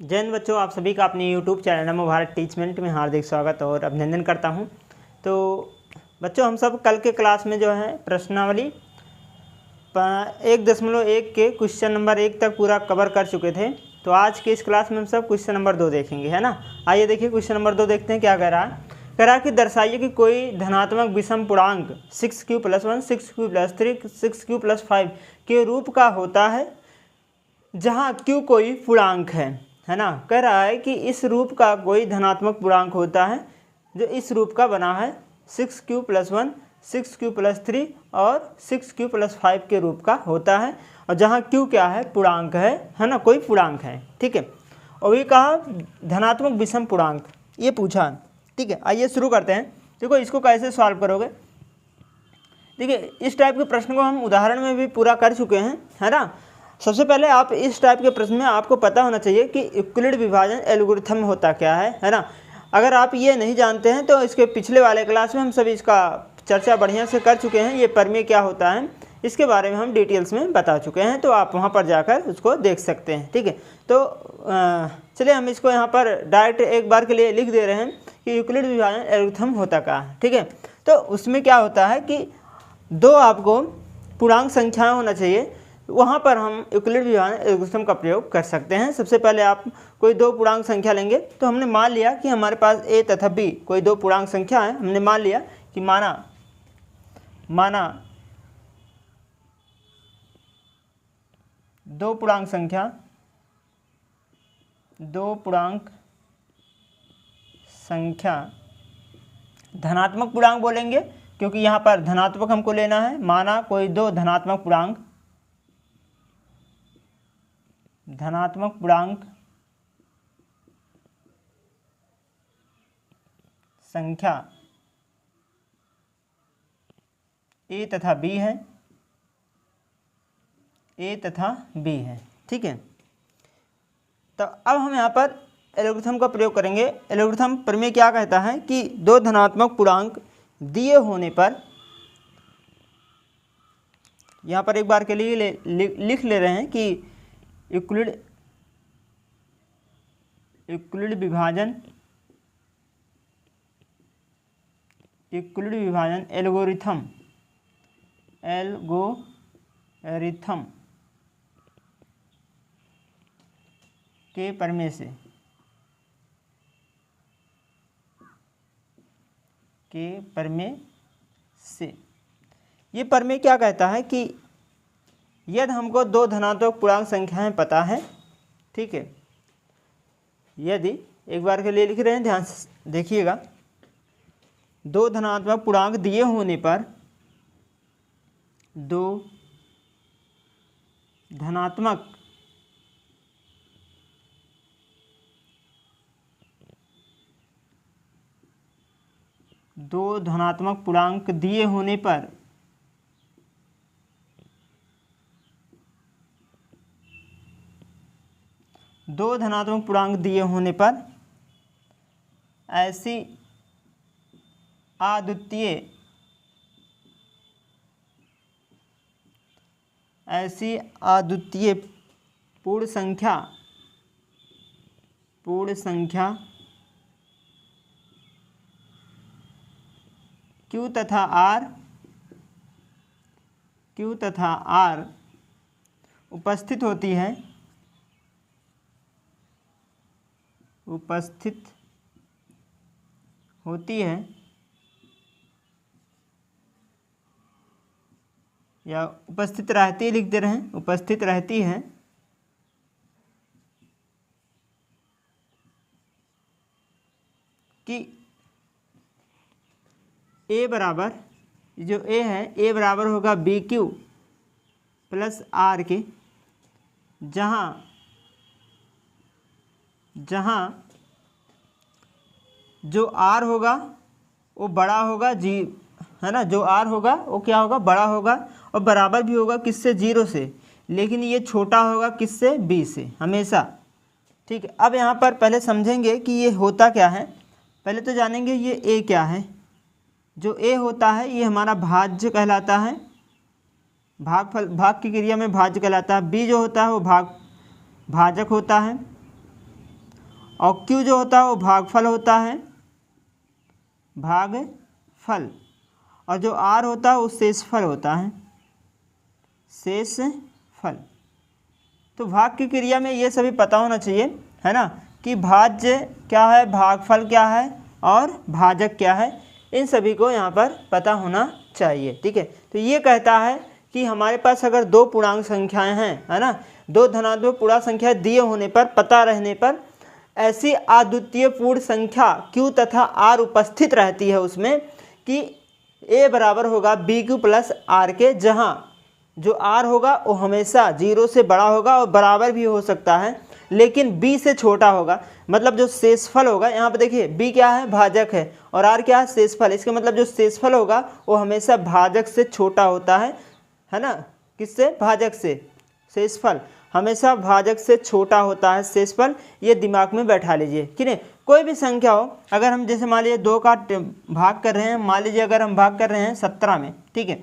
जय हिंद बच्चों, आप सभी का अपने YouTube चैनल नमो भारत टीचमेंट में हार्दिक स्वागत और अभिनंदन करता हूं। तो बच्चों, हम सब कल के क्लास में जो है प्रश्नावली 1.1 के क्वेश्चन नंबर 1 तक पूरा कवर कर चुके थे। तो आज के इस क्लास में हम सब क्वेश्चन नंबर 2 देखेंगे, है ना। आइए देखिए क्वेश्चन नंबर 2 देखते हैं क्या कह रहा है। कह रहा है कि दर्शाइए कि कोई धनात्मक विषम पूर्णांक 6q + 1, 6q + 3, 6q + 5 के रूप का होता है जहाँ q कोई पूर्णांक है ना। कह रहा है कि इस रूप का कोई धनात्मक पूर्णांक होता है जो इस रूप का बना है 6q + 1, 6q + 3 और 6q + 5 के रूप का होता है, और जहाँ q क्या है, पूर्णांक है ना, कोई पूर्णांक है। ठीक है, और ये कहा धनात्मक विषम पूर्णांक, ये पूछा। ठीक है, आइए शुरू करते हैं। देखो इसको कैसे सॉल्व करोगे। देखिए इस टाइप के प्रश्न को हम उदाहरण में भी पूरा कर चुके हैं, है ना। सबसे पहले आप इस टाइप के प्रश्न में आपको पता होना चाहिए कि यूक्लिड विभाजन एल्गोरिथम होता क्या है ना। अगर आप ये नहीं जानते हैं तो इसके पिछले वाले क्लास में हम सभी इसका चर्चा बढ़िया से कर चुके हैं। ये प्रमेय क्या होता है इसके बारे में हम डिटेल्स में बता चुके हैं, तो आप वहाँ पर जाकर उसको देख सकते हैं। ठीक है, तो चलिए हम इसको यहाँ पर डायरेक्ट एक बार के लिए लिख दे रहे हैं कि यूक्लिड विभाजन एल्गोरिथम होता क्या है। ठीक है, तो उसमें क्या होता है कि दो आपको पूर्णांक संख्याएं होना चाहिए, वहाँ पर हम यूक्लिड विभाजन एल्गोरिथम का प्रयोग कर सकते हैं। सबसे पहले आप कोई दो पूर्णांक संख्या लेंगे, तो हमने मान लिया कि हमारे पास a तथा b कोई दो पूर्णांक संख्या है। हमने मान लिया कि माना दो पूर्णांक संख्या धनात्मक पूर्णांक बोलेंगे क्योंकि यहाँ पर धनात्मक हमको लेना है। माना कोई दो धनात्मक पूर्णांक संख्या a तथा b है। ठीक है, तो अब हम यहाँ पर एल्गोरिथम का प्रयोग करेंगे। एल्गोरिथम प्रमेय क्या कहता है कि दो धनात्मक पूर्णांक दिए होने पर, यहाँ पर एक बार के लिए लिख ले रहे हैं कि यूक्लिड विभाजन एल्गोरिथम के प्रमेय से ये प्रमेय क्या कहता है कि यदि हमको दो धनात्मक पूर्णांक संख्याएं पता है, ठीक है, यदि एक बार के लिए लिख रहे हैं, ध्यान से देखिएगा, दो धनात्मक पूर्णांक दिए होने पर दो धनात्मक पूर्णांक दिए होने पर ऐसी अद्वितीय पूर्ण संख्या Q तथा R उपस्थित होती है या उपस्थित रहती, लिख दे रहे हैं, उपस्थित रहती है कि a बराबर, जो a है, a बराबर होगा BQ + R के, जहाँ जो R होगा वो बड़ा होगा जी, है ना। जो R होगा वो क्या होगा, बड़ा होगा, और बराबर भी होगा किससे, 0 से, लेकिन ये छोटा होगा किससे, b से हमेशा। ठीक है, अब यहाँ पर पहले समझेंगे कि ये होता क्या है। पहले तो जानेंगे ये a क्या है। जो a होता है ये हमारा भाज्य कहलाता है, भाग की क्रिया में भाज्य कहलाता है। b जो होता है वो भाजक होता है, और क्यू जो होता है वो भागफल होता है, भागफल, और जो आर होता है वो शेषफल होता है, शेषफल। तो भाग की क्रिया में ये सभी पता होना चाहिए, है ना, कि भाज्य क्या है, भागफल क्या है और भाजक क्या है, इन सभी को यहाँ पर पता होना चाहिए। ठीक है, तो ये कहता है कि हमारे पास अगर दो पूर्णांक संख्याएं हैं, है ना, दो धनात्मक पूर्णांक संख्या दिए होने पर, पता रहने पर, ऐसी अद्वितीय पूर्ण संख्या q तथा r उपस्थित रहती है उसमें कि a बराबर होगा बी क्यू प्लस आर के, जहाँ जो r होगा वो हमेशा 0 से बड़ा होगा और बराबर भी हो सकता है लेकिन b से छोटा होगा। मतलब जो शेषफल होगा, यहाँ पे देखिए b क्या है, भाजक है, और r क्या है, शेषफल। इसका मतलब जो शेषफल होगा वो हमेशा भाजक से छोटा होता है ना, किससे, भाजक से। शेषफल हमेशा भाजक से छोटा होता है, शेषफल, ये दिमाग में बैठा लीजिए कि नहीं। कोई भी संख्या हो, अगर हम जैसे मान लीजिए 2 का भाग कर रहे हैं, मान लीजिए अगर हम भाग कर रहे हैं 17 में, ठीक है,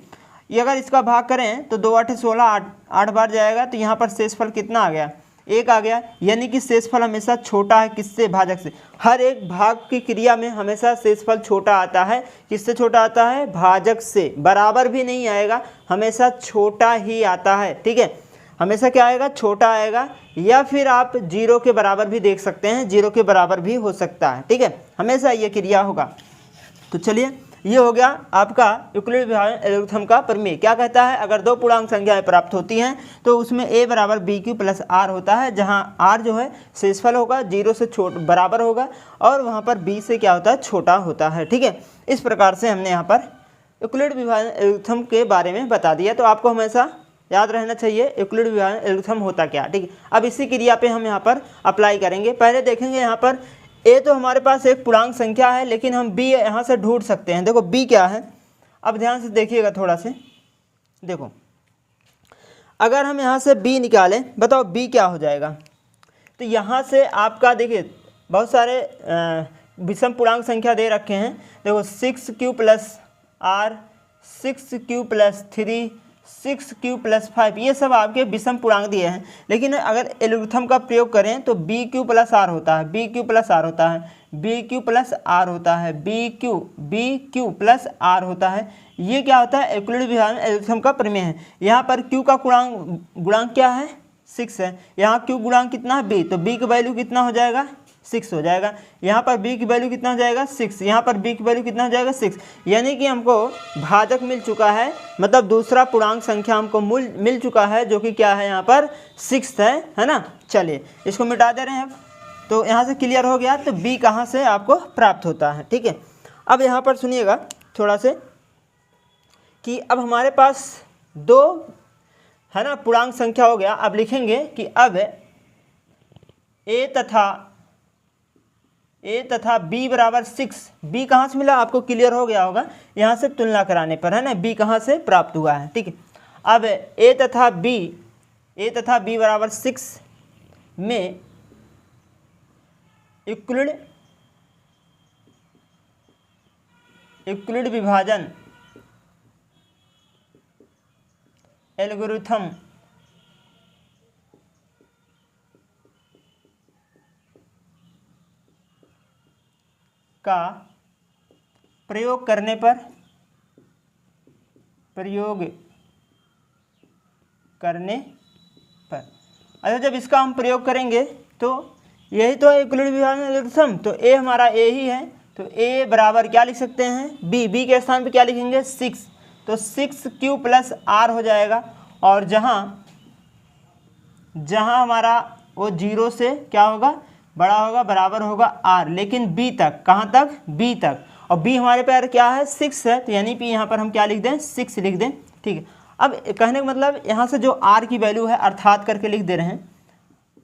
ये अगर इसका भाग करें तो 2 8 16, 8 बार जाएगा, तो यहाँ पर शेषफल कितना आ गया, 1 आ गया। यानी कि शेषफल हमेशा छोटा है, किससे, भाजक से। हर एक भाग की क्रिया में हमेशा शेषफल छोटा आता है, किससे छोटा आता है, भाजक से। बराबर भी नहीं आएगा, हमेशा छोटा ही आता है। ठीक है, हमेशा क्या आएगा, छोटा आएगा, या फिर आप 0 के बराबर भी देख सकते हैं, 0 के बराबर भी हो सकता है। ठीक है, हमेशा ये क्रिया होगा। तो चलिए, ये हो गया आपका यूक्लिड विभाजन एल्गोरिथम का प्रमेय। क्या कहता है, अगर दो पूर्णांक संख्याएं प्राप्त होती हैं तो उसमें a बराबर बी क्यू प्लस आर होता है, जहां r जो है शेषफल होगा, 0 से बराबर होगा, और वहां पर b से क्या होता है, छोटा होता है। ठीक है, इस प्रकार से हमने यहाँ पर यूक्लिड विभाजन एल्गोरिथम के बारे में बता दिया। तो आपको हमेशा याद रहना चाहिए यूक्लिड विभाजन एल्गोरिथम होता क्या। ठीक है, अब इसी क्रिया पे हम यहाँ पर अप्लाई करेंगे। पहले देखेंगे यहाँ पर a तो हमारे पास एक पूर्णांक संख्या है, लेकिन हम b यहाँ से ढूंढ सकते हैं। देखो b क्या है, अब ध्यान से देखिएगा थोड़ा से। देखो, अगर हम यहाँ से b निकालें, बताओ b क्या हो जाएगा। तो यहाँ से आपका देखिए बहुत सारे विषम पूर्णांक संख्या दे रखे हैं। देखो 6q plus are, 6q plus 3, 6q plus 5, ये सब आपके विषम पूर्णांक दिए हैं। लेकिन अगर एल्गोरिथम का प्रयोग करें तो बी क्यू प्लस आर होता है, बी क्यू प्लस आर होता है, बी क्यू प्लस आर होता है, बी क्यू प्लस आर होता है। ये क्या होता है, यूक्लिड विभाजन एल्गोरिथम का प्रमेय है। यहाँ पर q का गुणांक क्या है, 6 है। यहाँ q गुणांक कितना है, b, तो b की वैल्यू कितना हो जाएगा, 6 हो जाएगा। यहाँ पर b की वैल्यू कितना हो जाएगा, 6। यहाँ पर b की वैल्यू कितना हो जाएगा, 6। यानी कि हमको भाजक मिल चुका है, मतलब दूसरा पूर्णांक संख्या हमको मिल चुका है, जो कि क्या है, यहाँ पर 6 है ना। चलिए, इसको मिटा दे रहे हैं अब। तो यहाँ से क्लियर हो गया, तो b कहाँ से आपको प्राप्त होता है। ठीक है, अब यहाँ पर सुनिएगा थोड़ा से कि अब हमारे पास दो, है ना, पूर्णांक संख्या हो गया। अब लिखेंगे कि अब a तथा b बराबर 6। b कहाँ से मिला, आपको क्लियर हो गया होगा यहाँ से तुलना कराने पर, है ना, b कहाँ से प्राप्त हुआ है। ठीक है, अब a तथा b बराबर 6 में यूक्लिड विभाजन एल्गोरिथम का प्रयोग करने पर अच्छा, जब इसका हम प्रयोग करेंगे तो यही तो है यूक्लिड विभाजन एल्गोरिथम। तो a हमारा a ही है, तो a बराबर क्या लिख सकते हैं, b के स्थान पे क्या लिखेंगे, 6। तो 6q प्लस आर हो जाएगा, और जहाँ हमारा वो 0 से क्या होगा, बड़ा होगा, बराबर होगा r, लेकिन b तक, कहाँ तक, b तक, और b हमारे पे क्या है, 6 है, तो यानी कि यहाँ पर हम क्या लिख दें, 6 लिख दें। ठीक है, अब कहने का मतलब यहाँ से जो r की वैल्यू है अर्थात करके लिख दे रहे हैं,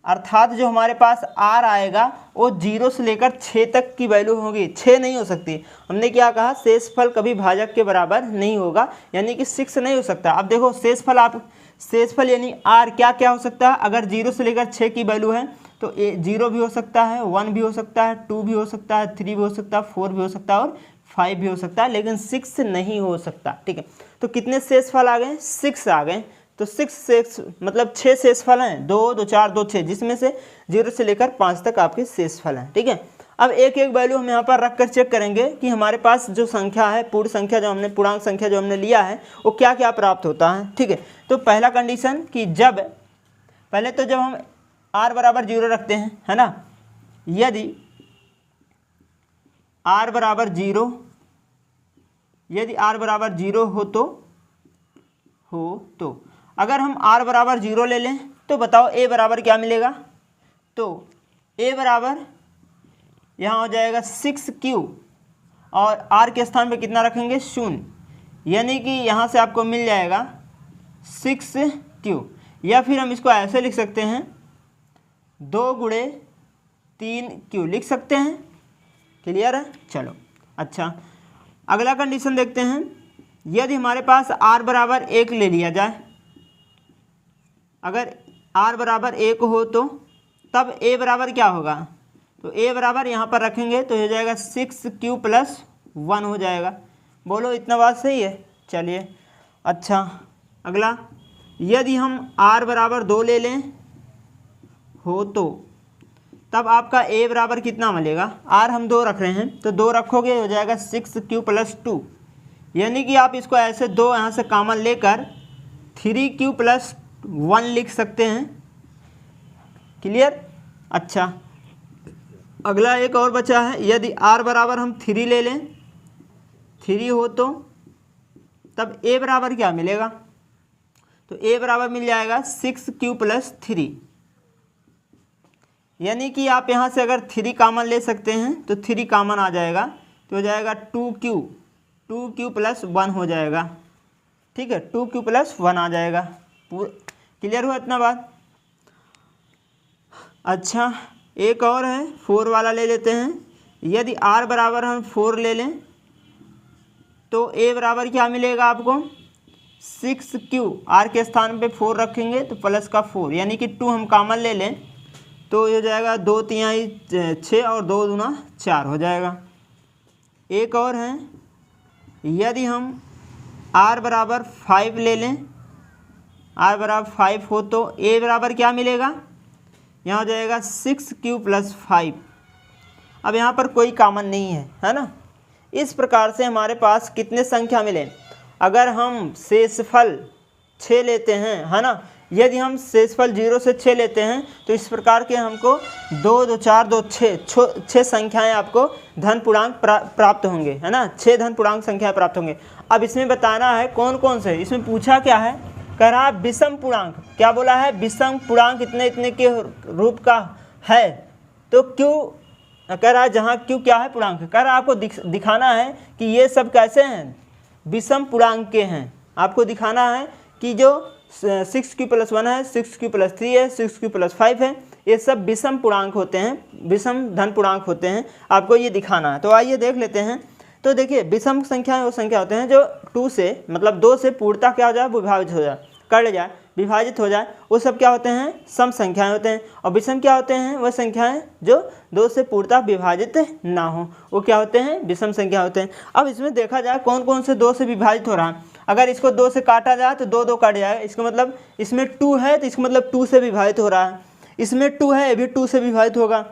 अर्थात जो हमारे पास r आएगा वो 0 से लेकर 6 तक की वैल्यू होगी। 6 नहीं हो सकती, हमने क्या कहा, शेषफल कभी भाजक के बराबर नहीं होगा, यानी कि 6 नहीं हो सकता। अब देखो शेषफल यानी r क्या क्या हो सकता है, अगर 0 से लेकर 6 की वैल्यू है तो 0 भी हो सकता है, 1 भी हो सकता है, 2 भी हो सकता है, 3 भी हो सकता है, 4 भी हो सकता है, और 5 भी हो सकता है, लेकिन 6 नहीं हो सकता। ठीक है, तो कितने शेषफल आ गए, 6 आ गए। तो 6 शेष मतलब 6 शेषफल हैं, 2 2 4 2 6, जिसमें से 0 से लेकर 5 तक आपके शेषफल हैं। ठीक है, अब एक एक वैल्यू हम यहाँ पर रख कर चेक करेंगे कि हमारे पास जो संख्या है, पूर्ण संख्या जो हमने, पूर्णांक संख्या जो हमने लिया है वो क्या क्या प्राप्त होता है। ठीक है, तो पहला कंडीशन कि जब पहले तो जब हम r बराबर 0 रखते हैं, है ना, यदि r बराबर 0, यदि r बराबर 0 हो तो अगर हम r बराबर 0 ले लें तो बताओ a बराबर क्या मिलेगा। तो a बराबर यहाँ हो जाएगा 6q और r के स्थान पे कितना रखेंगे, 0, यानी कि यहाँ से आपको मिल जाएगा 6q, या फिर हम इसको ऐसे लिख सकते हैं 2 गुणे 3q लिख सकते हैं। क्लियर है, चलो अच्छा अगला कंडीशन देखते हैं। यदि हमारे पास r बराबर 1 ले लिया जाए, अगर r बराबर 1 हो तो तब a बराबर क्या होगा, तो a बराबर यहाँ पर रखेंगे तो हो जाएगा 6q + 1 हो जाएगा। बोलो इतना बात सही है। चलिए अच्छा अगला, यदि हम r बराबर 2 ले लें हो तो तब आपका a बराबर कितना मिलेगा, r हम 2 रख रहे हैं तो 2 रखोगे हो जाएगा 6q + 2, यानी कि आप इसको ऐसे 2 यहाँ से कॉमन लेकर 3q + 1 लिख सकते हैं। क्लियर, अच्छा अगला एक और बचा है, यदि r बराबर हम 3 ले लें, 3 हो तो तब a बराबर क्या मिलेगा, तो a बराबर मिल जाएगा 6q + 3, यानी कि आप यहाँ से अगर 3 कॉमन ले सकते हैं तो 3 कॉमन आ जाएगा तो हो जाएगा 2q + 1 हो जाएगा। ठीक है, 2q + 1 आ जाएगा। क्लियर हुआ इतना बात। अच्छा एक और है, 4 वाला ले लेते हैं। यदि r बराबर हम 4 ले लें तो a बराबर क्या मिलेगा आपको, 6q, r के स्थान पे 4 रखेंगे तो प्लस का 4, यानी कि 2 हम कॉमन ले लें तो ये हो जाएगा 2 3 6 और 2 दूना 4 हो जाएगा। एक और है, यदि हम r बराबर 5 ले लें, r बराबर 5 हो तो a बराबर क्या मिलेगा, यहाँ हो जाएगा 6q + 5। अब यहाँ पर कोई कॉमन नहीं है ना। इस प्रकार से हमारे पास कितने संख्या मिले, अगर हम शेषफल 6 लेते हैं, है ना, यदि हम शेषफल 0 से 6 लेते हैं तो इस प्रकार के हमको 2 2 4 2 6 संख्याएं आपको धन पूर्णांक प्राप्त होंगे, है ना, 6 धन पूर्णांक संख्याएं प्राप्त होंगे। अब इसमें बताना है कौन कौन से, इसमें पूछा क्या है, कह रहा विषम पूर्णांक, क्या बोला है, विषम पूर्णांक इतने इतने के रूप का है, तो क्यों कह रहा है, जहाँ क्यों क्या है पूर्णांक, कह रहा आपको दिखाना है कि ये सब कैसे हैं, विषम पूर्णांक के हैं। आपको दिखाना है कि जो 6q + 1 है, 6q + 3 है, 6q + 5 है, ये सब विषम पूर्णांक होते हैं, विषम धन पूर्णांक होते हैं, आपको ये दिखाना है। तो आइए देख लेते हैं। तो देखिए विषम संख्याएं वो संख्या होते हैं जो 2 से मतलब 2 से पूर्णतः क्या हो जाए, विभाजित हो जाए, कर ले जाए, विभाजित हो जाए, वो सब क्या होते हैं, सम संख्याएं होते हैं। और विषम क्या होते हैं, वह संख्याएं जो 2 से पूर्णतः विभाजित ना हो, वो क्या होते हैं, विषम संख्या होते हैं। अब इसमें देखा जाए कौन कौन से 2 से विभाजित हो रहा है। अगर इसको 2 से काटा जाए तो 2 2 कट जाएगा, इसका मतलब इसमें 2 है तो इसका मतलब 2 से विभाजित हो रहा है, इसमें 2 है ये भी 2 से विभाजित होगा,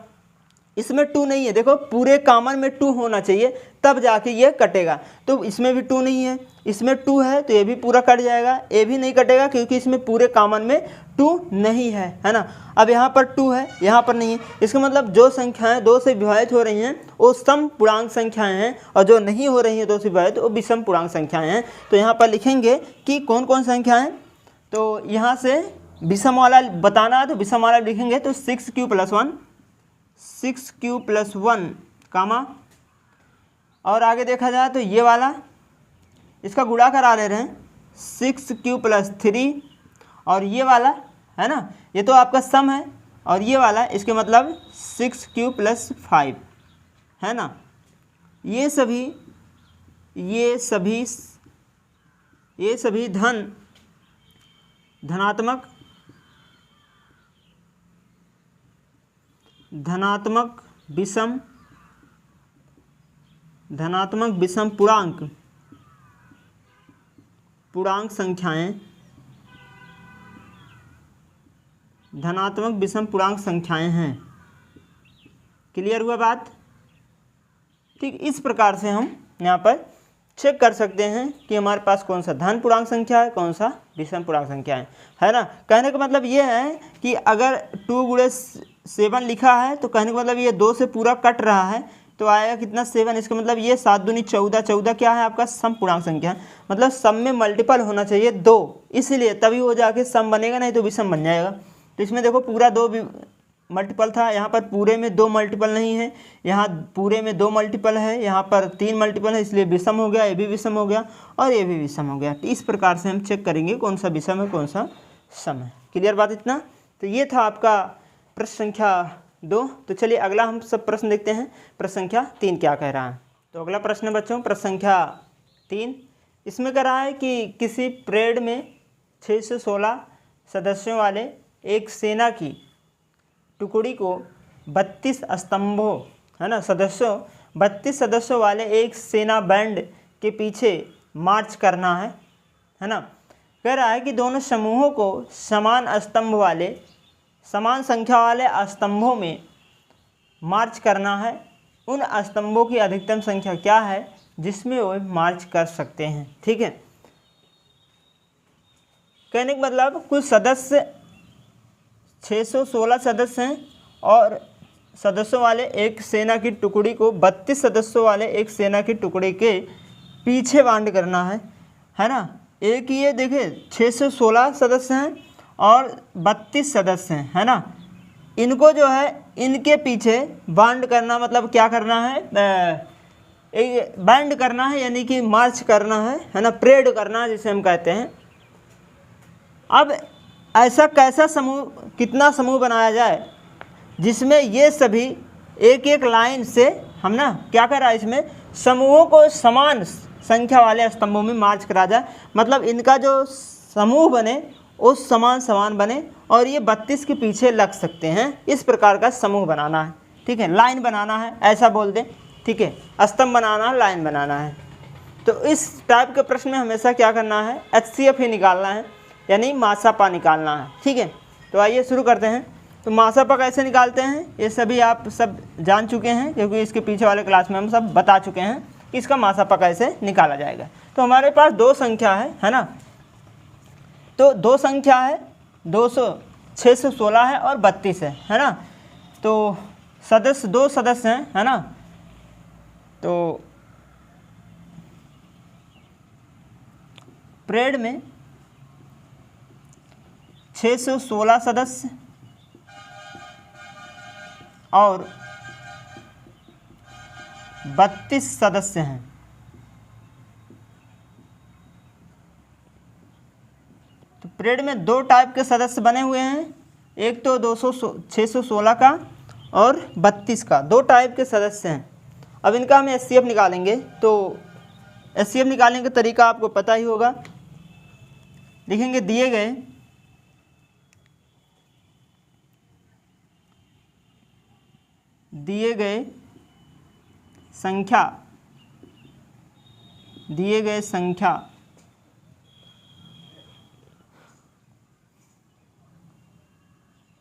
इसमें 2 नहीं है, देखो पूरे कॉमन में 2 होना चाहिए तब जाके ये कटेगा, तो इसमें भी 2 नहीं है, इसमें 2 है तो ये भी पूरा कट जाएगा, ये भी नहीं कटेगा क्योंकि इसमें पूरे कॉमन में 2 नहीं है ना। अब यहाँ पर 2 है, यहाँ पर नहीं है, इसका मतलब जो संख्याएं 2 से विभाजित हो रही हैं वो सम पूर्णांक संख्याएं हैं, और जो नहीं हो रही हैं 2 से विभाजित वो विषम पूर्णांक संख्याएं हैं। तो यहाँ पर लिखेंगे कि कौन कौन संख्याएं, तो यहाँ से विषम वाला बताना है तो विषम वाला लिखेंगे तो 6q + 1, 6q + 1 कामा, और आगे देखा जाए तो ये वाला इसका गुणा करा ले रहे हैं 6q + 3, और ये वाला है ना, ये तो आपका सम है, और ये वाला इसके मतलब 6q + 5 है ना। ये सभी धनात्मक विषम पूर्णांक संख्याएं धनात्मक विषम पूर्णांक संख्याएं हैं। क्लियर हुआ बात? ठीक, इस प्रकार से हम यहाँ पर चेक कर सकते हैं कि हमारे पास कौन सा धन पूर्णांक संख्या है, कौन सा विषम पूर्णांक संख्या है ना। कहने का मतलब ये है कि अगर 2 × 7 लिखा है तो कहने का मतलब ये 2 से पूरा कट रहा है तो आएगा कितना 7। इसका मतलब ये 7 दूनी 14, 14 क्या है आपका सम पूर्णांक संख्या है, मतलब सम में मल्टीपल होना चाहिए 2, इसलिए तभी वो जाके सम बनेगा, नहीं तो विषम बन जाएगा। तो इसमें देखो पूरा 2 मल्टीपल था, यहाँ पर पूरे में 2 मल्टीपल नहीं है, यहाँ पूरे में 2 मल्टीपल है, यहाँ पर 3 मल्टीपल है, इसलिए विषम हो गया, ये भी विषम हो गया और ये भी विषम हो गया। तो इस प्रकार से हम चेक करेंगे कौन सा विषम है, कौन सा सम है। क्लियर बात इतना? तो ये था आपका प्रश्न संख्या 2। तो चलिए अगला हम सब प्रश्न देखते हैं, प्रश्न संख्या 3 क्या कह रहा है। तो अगला प्रश्न है बच्चों प्रश्न संख्या 3। इसमें कह रहा है कि किसी परेड में 616 सदस्यों वाले एक सेना की टुकड़ी को 32 स्तंभों, है ना, 32 सदस्यों वाले एक सेना बैंड के पीछे मार्च करना है ना। कह रहा है कि दोनों समूहों को समान स्तंभ वाले, समान संख्या वाले स्तंभों में मार्च करना है। उन स्तंभों की अधिकतम संख्या क्या है जिसमें वो मार्च कर सकते हैं। ठीक है, कहने का मतलब कुछ सदस्य 616 सदस्य हैं और सदस्यों वाले एक सेना की टुकड़ी को 32 सदस्यों वाले एक सेना की टुकड़ी के पीछे बांड करना है ना। एक ये देखिए 616 सदस्य हैं और 32 सदस्य हैं, है ना। इनको जो है इनके पीछे बांड करना, मतलब क्या करना है, बैंड करना है, यानी कि मार्च करना है ना, परेड करना जिसे हम कहते हैं। अब ऐसा कैसा समूह, कितना समूह बनाया जाए जिसमें ये सभी एक एक लाइन से हम ना क्या कर रहा है, इसमें समूहों को समान संख्या वाले स्तंभों में मार्च करा जाए, मतलब इनका जो समूह बने वो समान बने और ये 32 के पीछे लग सकते हैं। इस प्रकार का समूह बनाना है। ठीक है, लाइन बनाना है ऐसा बोल दें। ठीक है, स्तंभ बनाना है, लाइन बनाना है। तो इस टाइप के प्रश्न में हमेशा क्या करना है, HCF ही निकालना है, यानी मासापा निकालना है। ठीक है, तो आइए शुरू करते हैं। तो मासापा कैसे निकालते हैं ये सभी आप सब जान चुके हैं, क्योंकि इसके पीछे वाले क्लास में हम सब बता चुके हैं कि इसका मासापा कैसे निकाला जाएगा। तो हमारे पास 2 संख्या है ना। तो 2 संख्या है, 616 है और 32 है ना। तो सदस्य 2 सदस्य हैं, है ना। तो परेड में 616 सदस्य और 32 सदस्य हैं। तो परेड में 2 टाइप के सदस्य बने हुए हैं, एक तो 616 का और 32 का, 2 टाइप के सदस्य हैं। अब इनका हम HCF निकालेंगे। तो HCF निकालने का तरीका आपको पता ही होगा। लिखेंगे दिए गए संख्या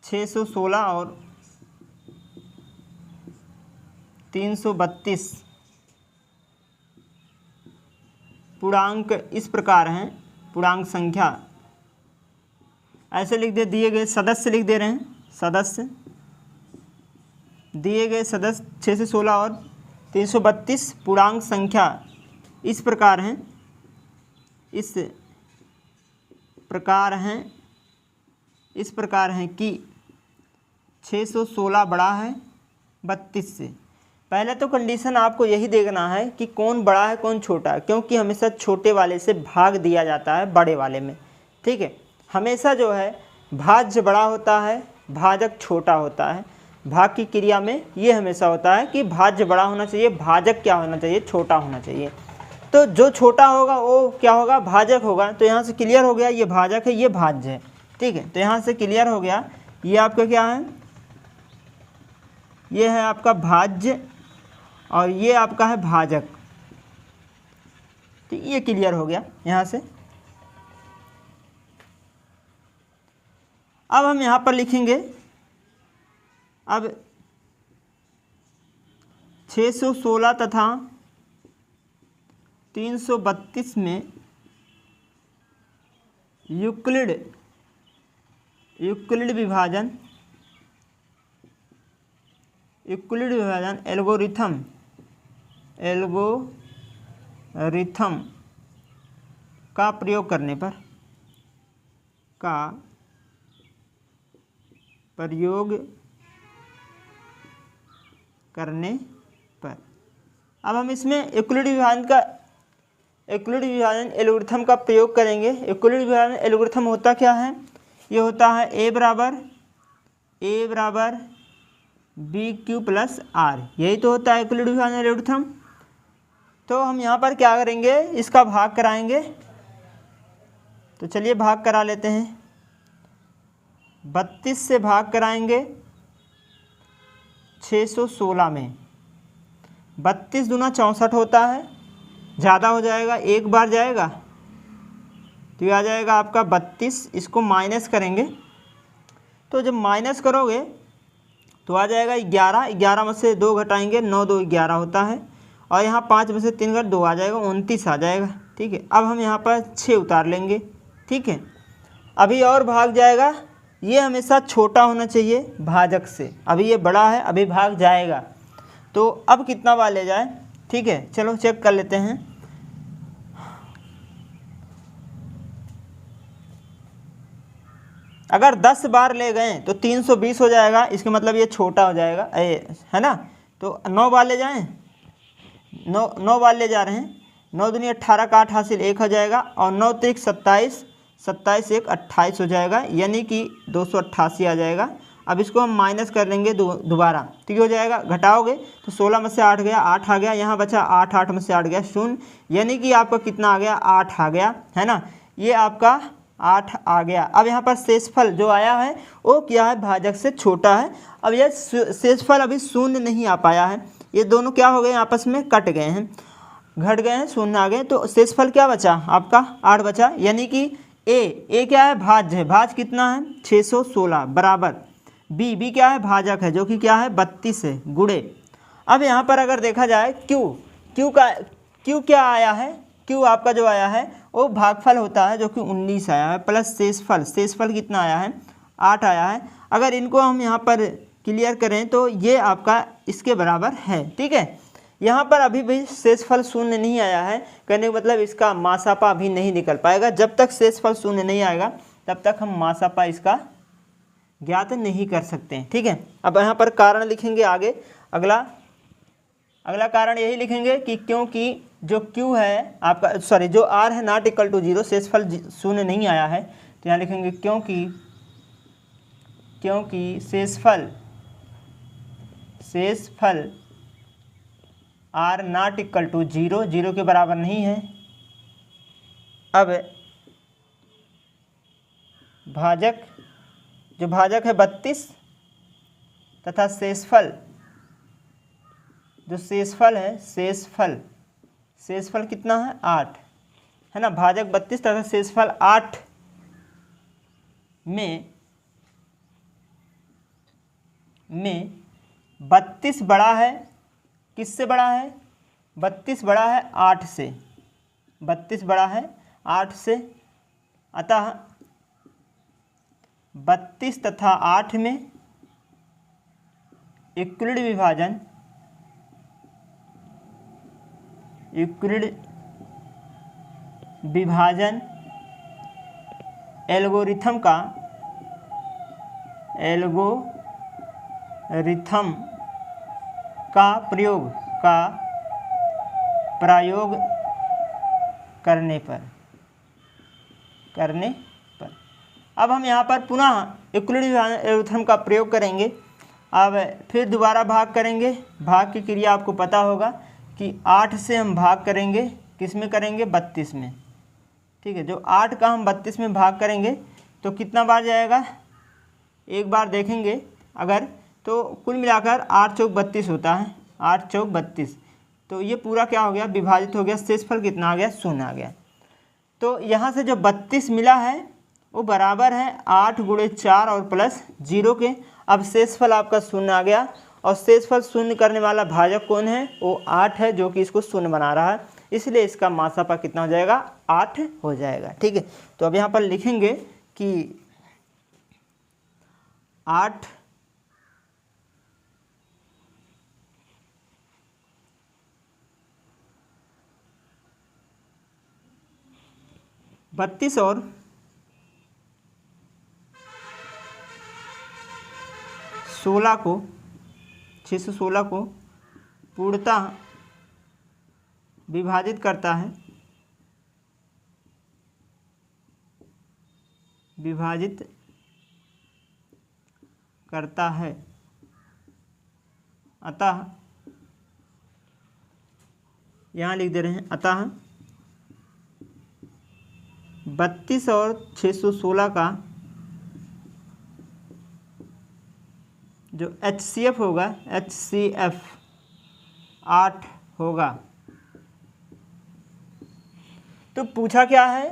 616 और 332 पूर्णांक इस प्रकार हैं, पूर्णांक संख्या ऐसे लिख दे, दिए गए सदस्य लिख दे रहे हैं, सदस्य दिए गए सदस्य 616 और 332 पूर्णांक संख्या इस प्रकार हैं, इस प्रकार हैं कि 616 बड़ा है 32 से। पहले तो कंडीशन आपको यही देखना है कि कौन बड़ा है कौन छोटा है, क्योंकि हमेशा छोटे वाले से भाग दिया जाता है बड़े वाले में। ठीक है, हमेशा जो है भाज्य बड़ा होता है, भाजक छोटा होता है। भाग की क्रिया में ये हमेशा होता है कि भाज्य बड़ा होना चाहिए, भाजक क्या होना चाहिए, छोटा होना चाहिए। तो जो छोटा होगा वो क्या होगा, भाजक होगा। तो यहाँ से क्लियर हो गया ये भाजक है, ये भाज्य है। ठीक है, तो यहाँ से क्लियर हो गया ये आपका क्या है, ये है आपका भाज्य और ये आपका है भाजक। तो ये क्लियर हो गया यहाँ से। अब हम यहाँ पर लिखेंगे, अब 616 तथा 332 में यूक्लिड विभाजन एल्गोरिथम का प्रयोग करने पर अब हम इसमें यूक्लिड विभाजन एल्गोरिथम का प्रयोग करेंगे। यूक्लिड विभाजन एल्गोरिथम होता क्या है? ये होता है a बराबर बी क्यू प्लस आर, यही तो होता है यूक्लिड विभाजन एल्गोरिथम। तो हम यहाँ पर क्या करेंगे, इसका भाग कराएंगे। तो चलिए भाग करा लेते हैं। 32 से भाग कराएंगे 616 में। 32 दूना 64 होता है, ज़्यादा हो जाएगा, एक बार जाएगा तो ये आ जाएगा आपका 32। इसको माइनस करेंगे तो जब माइनस करोगे तो आ जाएगा 11। 11 में से 2 घटाएंगे, 9 2 11 होता है, और यहाँ 5 में से 3 घट 2 आ जाएगा, 29 आ जाएगा। ठीक है, अब हम यहाँ पर 6 उतार लेंगे। ठीक है, अभी और भाग जाएगा। ये हमेशा छोटा होना चाहिए भाजक से, अभी ये बड़ा है, अभी भाग जाएगा। तो अब कितना बार ले जाए? ठीक है, चलो चेक कर लेते हैं। अगर 10 बार ले गए तो 320 हो जाएगा, इसका मतलब ये छोटा हो जाएगा, है ना। तो 9 बार ले जाएं, 9 बार ले जा रहे हैं। 9 दूनी 18 का 8 हासिल 1 हो जाएगा, और 9 3 27, 27 1 28 हो जाएगा, यानी कि 288 आ जाएगा। अब इसको हम माइनस कर लेंगे दोबारा, ठीक हो जाएगा। घटाओगे तो 16 में से 8 गया, 8 आ गया, यहाँ बचा 8, 8 में से 8 गया 0, यानी कि आपका कितना आ गया? 8 आ गया, है ना। ये आपका 8 आ गया। अब यहाँ पर शेषफल जो आया है वो क्या है? भाजक से छोटा है। अब यह शेषफल अभी 0 नहीं आ पाया है, ये दोनों क्या हो गए? आपस में कट गए हैं, घट गए हैं, 0 आ गए। तो शेषफल क्या बचा? आपका 8 बचा, यानी कि ए क्या है? भाज्य है। भाज्य कितना है? 616 बराबर बी क्या है? भाजक है, जो कि क्या है? 32 है, गुणे। अब यहाँ पर अगर देखा जाए क्यू क्या आया है? क्यू आपका जो आया है वो भागफल होता है, जो कि 19 आया है, प्लस शेषफल कितना आया है? 8 आया है। अगर इनको हम यहाँ पर क्लियर करें तो ये आपका इसके बराबर है। ठीक है, यहाँ पर अभी भी शेषफल 0 नहीं आया है, कहने का मतलब इसका मासापा अभी नहीं निकल पाएगा। जब तक शेषफल 0 नहीं आएगा तब तक हम मासापा इसका ज्ञात नहीं कर सकते हैं। ठीक है, अब यहाँ पर कारण लिखेंगे आगे। अगला कारण यही लिखेंगे कि क्योंकि जो Q है आपका, सॉरी जो R है नॉट इक्वल टू 0, शेषफल 0 नहीं आया है, तो यहाँ लिखेंगे क्योंकि शेषफल R नॉट इक्वल टू 0, 0 के बराबर नहीं है। अब भाजक है 32 तथा शेषफल कितना है? 8, है ना। भाजक 32 तथा शेषफल 8 में 32 बड़ा है। किससे बड़ा है? 32 बड़ा है 8 से। 32 बड़ा है 8 से, अतः 32 तथा 8 में यूक्लिड विभाजन एल्गोरिथम का प्रयोग करने पर अब हम यहाँ पर पुनः यूक्लिड एल्गोरिथम का प्रयोग करेंगे। अब फिर दोबारा भाग करेंगे। भाग की क्रिया आपको पता होगा कि 8 से हम भाग करेंगे, किस में करेंगे? 32 में। ठीक है, जो 8 का हम 32 में भाग करेंगे तो कितना बार जाएगा? एक बार देखेंगे अगर, तो कुल मिलाकर 8 चौक 32 होता है, 8 चौक 32। तो ये पूरा क्या हो गया? विभाजित हो गया। शेषफल कितना आ गया? 0 आ गया। तो यहाँ से जो 32 मिला है वो बराबर है 8 गुणे 4 और प्लस 0 के। अब शेषफल आपका शून्य आ गया और शेषफल शून्य करने वाला भाजक कौन है, वो 8 है, जो कि इसको शून्य बना रहा है, इसलिए इसका मासापा कितना हो जाएगा, 8 हो जाएगा। ठीक है, तो अब यहाँ पर लिखेंगे कि 8 32 और 16 को 616 को पूर्णतः विभाजित करता है, अतः यहाँ लिख दे रहे हैं, अतः 32 और 616 का जो HCF होगा, HCF 8 होगा। तो पूछा क्या है,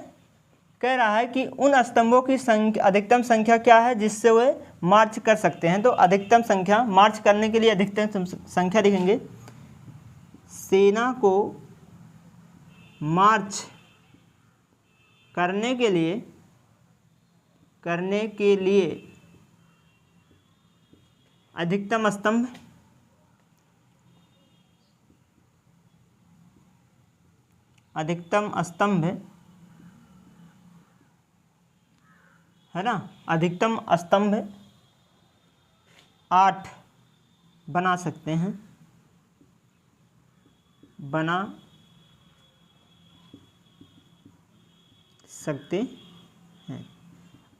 कह रहा है कि उन स्तंभों की संख्या, अधिकतम संख्या क्या है जिससे वे मार्च कर सकते हैं। तो अधिकतम संख्या, मार्च करने के लिए अधिकतम संख्या लिखेंगे, सेना को मार्च करने के लिए अधिकतम स्तंभ, है ना, अधिकतम स्तंभ 8 बना सकते हैं,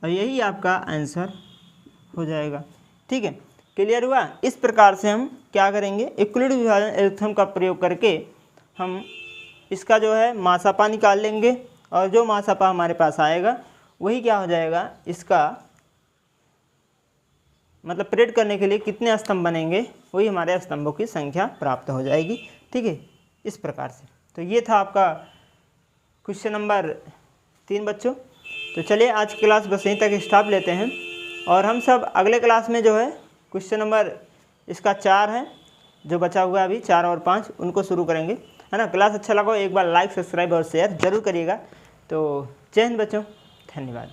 और यही आपका आंसर हो जाएगा। ठीक है, क्लियर हुआ। इस प्रकार से हम क्या करेंगे, इक्वलिटी विभाजन एल्गोरिथम का प्रयोग करके हम इसका जो है मासापा निकाल लेंगे, और जो मासापा हमारे पास आएगा वही क्या हो जाएगा, इसका मतलब प्रेड करने के लिए कितने स्तंभ बनेंगे, वही हमारे स्तंभों की संख्या प्राप्त हो जाएगी। ठीक है, इस प्रकार से। तो ये था आपका क्वेश्चन नंबर 3 बच्चों। तो चलिए आज की क्लास बस यहीं तक स्टॉप लेते हैं, और हम सब अगले क्लास में जो है क्वेश्चन नंबर इसका 4 है, जो बचा हुआ है अभी 4 और 5, उनको शुरू करेंगे, है ना। क्लास अच्छा लगा एक बार लाइक, सब्सक्राइब और शेयर जरूर करिएगा। तो जय हिंद बच्चों, धन्यवाद।